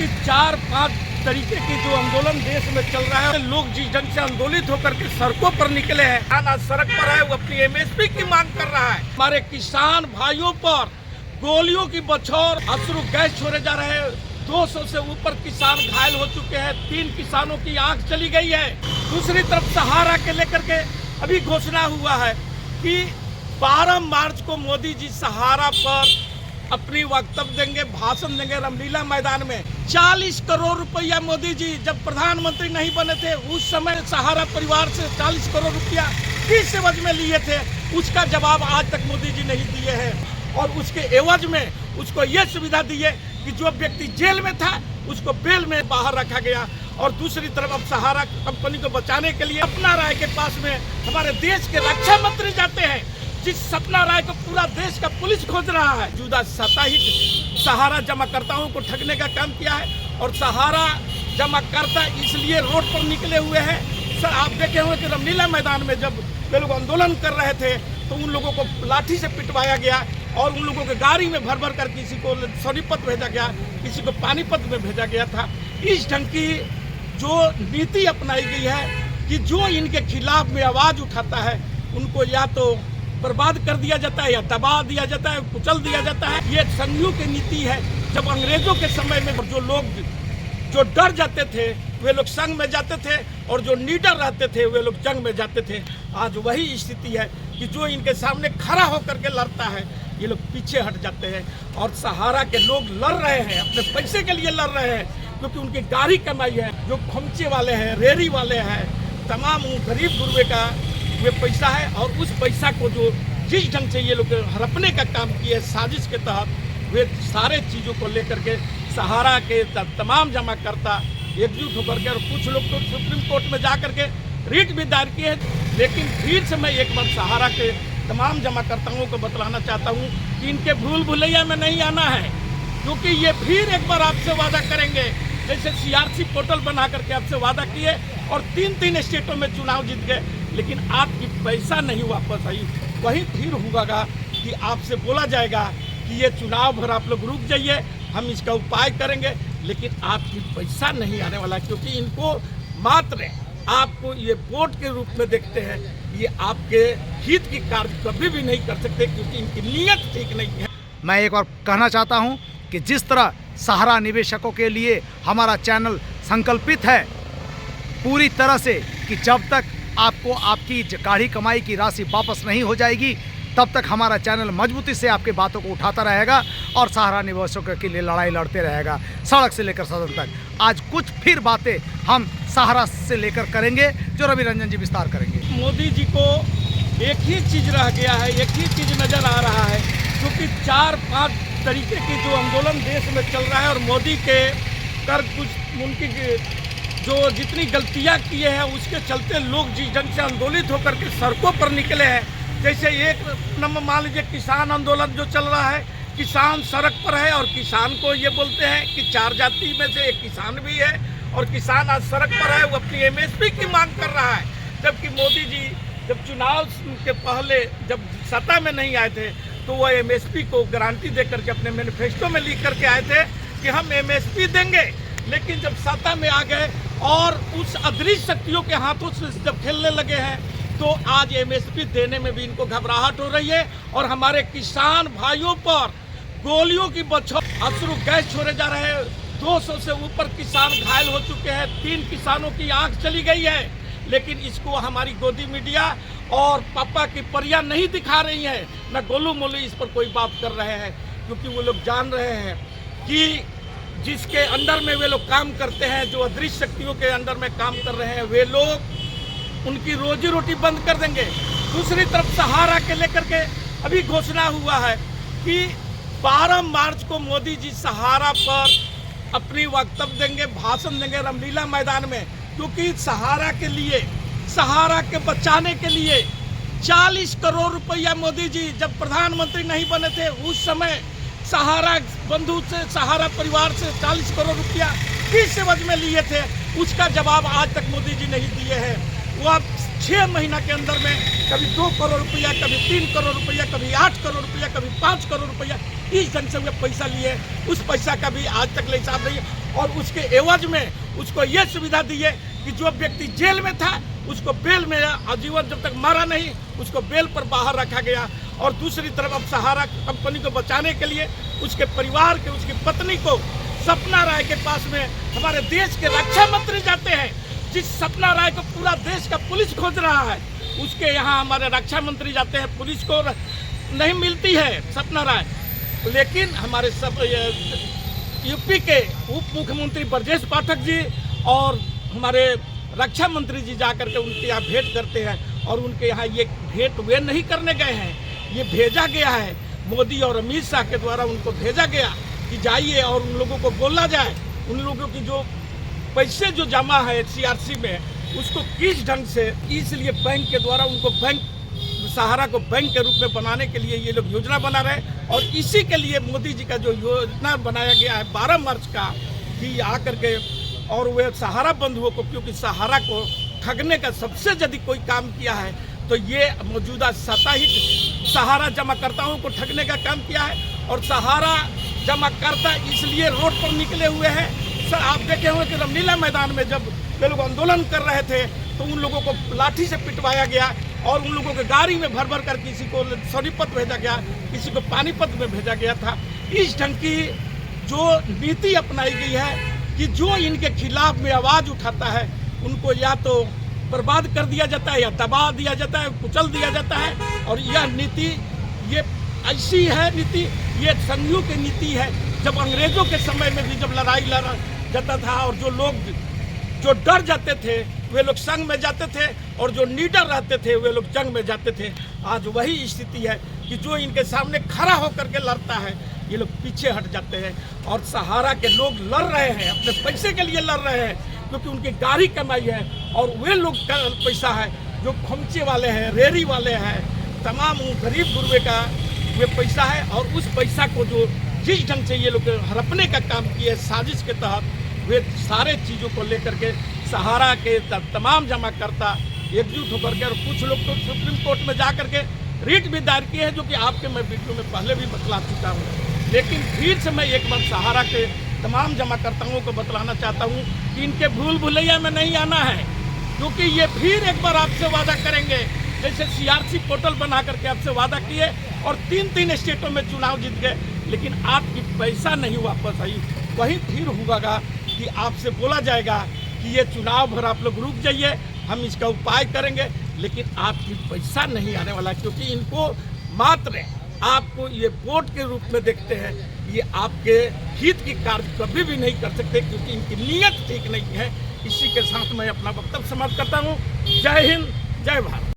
क्योंकि 4-5 तरीके की जो आंदोलन देश में चल रहा है, लोग जिस ढंग से आंदोलित होकर के सड़कों पर निकले हैं, आज सड़क पर है, वो अपनी एमएसपी की मांग कर रहा है। हमारे किसान भाइयों पर गोलियों की बौछार, अश्रु गैस छोड़े जा रहे हैं। 200 से ऊपर किसान घायल हो चुके हैं, 3 किसानों की आंख चली गई है। दूसरी तरफ सहारा के लेकर के अभी घोषणा हुआ है कि 12 मार्च को मोदी जी सहारा पर अपनी वक्तव्य देंगे, भाषण देंगे रामलीला मैदान में। 40 करोड़ रुपया मोदी जी जब प्रधानमंत्री नहीं बने थे उस समय सहारा परिवार से 40 करोड़ रुपया किस एवज में लिए थे, उसका जवाब आज तक मोदी जी नहीं दिए हैं। और उसके एवज में उसको ये सुविधा दी है कि जो व्यक्ति जेल में था उसको बेल में बाहर रखा गया। और दूसरी तरफ अब सहारा कंपनी को बचाने के लिए सपना राय के पास में हमारे देश के रक्षा मंत्री जाते हैं, जिस सपना राय को पूरा देश का पुलिस खोज रहा है। जुदा सताहित सहारा जमाकर्ताओं को ठगने का काम किया है और सहारा जमाकर्ता इसलिए रोड पर निकले हुए हैं। सर, आप देखे होंगे कि रामलीला मैदान में जब वे लोग आंदोलन कर रहे थे तो उन लोगों को लाठी से पिटवाया गया और उन लोगों के गाड़ी में भर भर कर किसी को सोनीपत भेजा गया, किसी को पानीपत में भेजा गया था। इस ढंग की जो नीति अपनाई गई है कि जो इनके खिलाफ में आवाज़ उठाता है उनको या तो बर्बाद कर दिया जाता है या दबा दिया जाता है, कुचल दिया जाता है। ये संघियों की नीति है। जब अंग्रेजों के समय में जो लोग जो डर जाते थे वे लोग संघ में जाते थे और जो निडर रहते थे वे लोग जंग में जाते थे। आज वही स्थिति है कि जो इनके सामने खड़ा होकर के लड़ता है ये लोग पीछे हट जाते हैं। और सहारा के लोग लड़ रहे हैं, अपने पैसे के लिए लड़ रहे हैं, क्योंकि उनकी गाड़ी कमाई है, जो खोमचे वाले हैं, रेहड़ी वाले हैं, तमाम गरीब गुरबे का वे पैसा है। और उस पैसा को जो जिस ढंग से ये लोग हड़पने का काम किए साजिश के तहत, वे सारे चीज़ों को लेकर के सहारा के तमाम जमाकर्ता एकजुट होकर के, और कुछ लोग तो सुप्रीम कोर्ट में जा करके रिट भी दायर किए हैं। लेकिन फिर से मैं एक बार सहारा के तमाम जमाकर्ताओं को बतलाना चाहता हूँ कि इनके भूल भुलैया में नहीं आना है, क्योंकि ये फिर एक बार आपसे वादा करेंगे, जैसे सीआरसी पोर्टल बना करके आपसे वादा किए और 3 स्टेटों में चुनाव जीत गए, लेकिन आपकी पैसा नहीं वापस आई। वही फिर होगा कि आपसे बोला जाएगा कि ये चुनाव भर आप लोग रुक जाइए, हम इसका उपाय करेंगे, लेकिन आपकी पैसा नहीं आने वाला, क्योंकि इनको मात्र आपको ये वोट के रूप में देखते हैं। ये आपके हित की कार्य कभी भी नहीं कर सकते, क्योंकि इनकी नीयत ठीक नहीं है। मैं एक और कहना चाहता हूं कि जिस तरह सहारा निवेशकों के लिए हमारा चैनल संकल्पित है पूरी तरह से कि जब तक आपको आपकी गाढ़ी कमाई की राशि वापस नहीं हो जाएगी तब तक हमारा चैनल मजबूती से आपकी बातों को उठाता रहेगा और सहारा निवेशकों के लिए लड़ाई लड़ते रहेगा, सड़क से लेकर सदन तक। आज कुछ फिर बातें हम सहारा से लेकर करेंगे जो रवि रंजन जी विस्तार करेंगे। मोदी जी को एक ही चीज़ रह गया है, एक ही चीज़ नज़र आ रहा है, क्योंकि 4-5 तरीके की जो आंदोलन देश में चल रहा है और मोदी के कर कुछ उनकी जो जितनी गलतियाँ किए हैं उसके चलते लोग जिस ढंग से आंदोलित होकर के सड़कों पर निकले हैं। जैसे एक नंबर मान लीजिए किसान आंदोलन जो चल रहा है, किसान सड़क पर है और किसान को ये बोलते हैं कि 4 जाति में से एक किसान भी है और किसान आज सड़क पर है, वो अपनी एमएसपी की मांग कर रहा है। जबकि मोदी जी जब चुनाव के पहले जब सत्ता में नहीं आए थे तो वो एमएसपी को गारंटी देकर के अपने मैनिफेस्टो में लिख करके आए थे कि हम एमएसपी देंगे। लेकिन जब सत्ता में आ गए और उस अदृश्य शक्तियों के हाथों से जब खेलने लगे हैं तो आज एमएसपी देने में भी इनको घबराहट हो रही है। और हमारे किसान भाइयों पर गोलियों की बौछार, अश्रु गैस छोड़े जा रहे हैं। 200 से ऊपर किसान घायल हो चुके हैं, 3 किसानों की आंख चली गई है। लेकिन इसको हमारी गोदी मीडिया और पापा की परियां नहीं दिखा रही हैं, न गोलू मोलू इस पर कोई बात कर रहे हैं, क्योंकि वो लोग जान रहे हैं कि जिसके अंडर में वे लोग काम करते हैं, जो अदृश्य शक्तियों के अंडर में काम कर रहे हैं, वे लोग उनकी रोजी रोटी बंद कर देंगे। दूसरी तरफ सहारा के लेकर के अभी घोषणा हुआ है कि 12 मार्च को मोदी जी सहारा पर अपनी वक्तव्य देंगे, भाषण देंगे रामलीला मैदान में, क्योंकि सहारा के लिए, सहारा के बचाने के लिए 40 करोड़ रुपया मोदी जी जब प्रधानमंत्री नहीं बने थे उस समय सहारा बंधु से, सहारा परिवार से 40 करोड़ रुपया किस एवज में लिए थे, उसका जवाब आज तक मोदी जी नहीं दिए हैं। वो आप 6 महीना के अंदर में कभी 2 करोड़ रुपया, कभी 3 करोड़ रुपया, कभी 8 करोड़ रुपया, कभी 5 करोड़ रुपया, इस ढंग से वे पैसा लिए। उस पैसा का भी आज तक हिसाब नहीं है। और उसके एवज में उसको ये सुविधा दी है कि जो व्यक्ति जेल में था उसको बेल में आजीवन, जब तक मारा नहीं उसको बेल पर बाहर रखा गया। और दूसरी तरफ अब सहारा कंपनी को बचाने के लिए उसके परिवार के, उसकी पत्नी को सपना राय के पास में हमारे देश के रक्षा मंत्री जाते हैं। जिस सपना राय को पूरा देश का पुलिस खोज रहा है, उसके यहाँ हमारे रक्षा मंत्री जाते हैं। पुलिस को नहीं मिलती है सपना राय, लेकिन हमारे सब यूपी के उप मुख्यमंत्री ब्रजेश पाठक जी और हमारे रक्षा मंत्री जी जाकर के उनके यहाँ भेंट करते हैं। और उनके यहाँ ये भेंट वे नहीं करने गए हैं, ये भेजा गया है मोदी और अमित शाह के द्वारा उनको भेजा गया कि जाइए और उन लोगों को बोला जाए, उन लोगों की जो पैसे जो जमा है CRC में उसको किस ढंग से, इसलिए बैंक के द्वारा उनको बैंक सहारा को बैंक के रूप में बनाने के लिए ये लोग योजना बना रहे हैं। और इसी के लिए मोदी जी का जो योजना बनाया गया है 12 मार्च का कि आकर के और वे सहारा बंधुओं को, क्योंकि सहारा को ठगने का सबसे यदि कोई काम किया है तो ये मौजूदा सत्ताहित सहारा जमाकर्ताओं को ठगने का काम किया है। और सहारा जमाकर्ता इसलिए रोड पर निकले हुए हैं। सर आप देखे होंगे कि रामलीला मैदान में जब वे लोग आंदोलन कर रहे थे तो उन लोगों को लाठी से पिटवाया गया और उन लोगों के गाड़ी में भर भर कर किसी को सोनीपत भेजा गया, किसी को पानीपत में भेजा गया था। इस ढंग की जो नीति अपनाई गई है कि जो इनके खिलाफ में आवाज़ उठाता है उनको या तो बर्बाद कर दिया जाता है या दबा दिया जाता है, कुचल दिया जाता है। और यह नीति ये ऐसी है नीति, ये संघियों की नीति है। जब अंग्रेजों के समय में भी जब लड़ाई लड़ा जाता था और जो लोग जो डर जाते थे वे लोग संघ में जाते थे और जो निडर रहते थे वे लोग जंग में जाते थे। आज वही स्थिति है कि जो इनके सामने खड़ा होकर के लड़ता है ये लोग पीछे हट जाते हैं। और सहारा के लोग लड़ रहे हैं, अपने पैसे के लिए लड़ रहे हैं, क्योंकि उनकी गाड़ी कमाई है। और वे लोग का पैसा है जो खोमचे वाले हैं, रेहड़ी वाले हैं, तमाम गरीब गुरबे का वे पैसा है। और उस पैसा को जो जिस ढंग से ये लोग हड़पने का काम किए साजिश के तहत, वे सारे चीज़ों को लेकर के सहारा के तमाम जमाकर्ता एकजुट होकर के, और कुछ लोग तो सुप्रीम कोर्ट में जा कर के रिट भी दायर किए हैं, जो कि आपके मैं वीडियो में पहले भी बतला चुका हूँ। लेकिन फिर से मैं एक बार सहारा के तमाम जमाकर्ताओं को बतलाना चाहता हूँ कि इनके भूल भुलैया में नहीं आना है, क्योंकि ये फिर एक बार आपसे वादा करेंगे, जैसे CRC पोर्टल बना करके आपसे वादा किए और 3 स्टेटों में चुनाव जीत गए, लेकिन आपकी पैसा नहीं वापस आई। वही फिर होगा कि आपसे बोला जाएगा कि ये चुनाव भर आप लोग रुक जाइए, हम इसका उपाय करेंगे, लेकिन आपकी पैसा नहीं आने वाला, क्योंकि इनको मात्र आपको ये वोट के रूप में देखते हैं। ये आपके हित की कार्य कभी भी नहीं कर सकते, क्योंकि इनकी नीयत ठीक नहीं है। इसी के साथ मैं अपना वक्तव्य समाप्त करता हूँ। जय हिंद, जय भारत।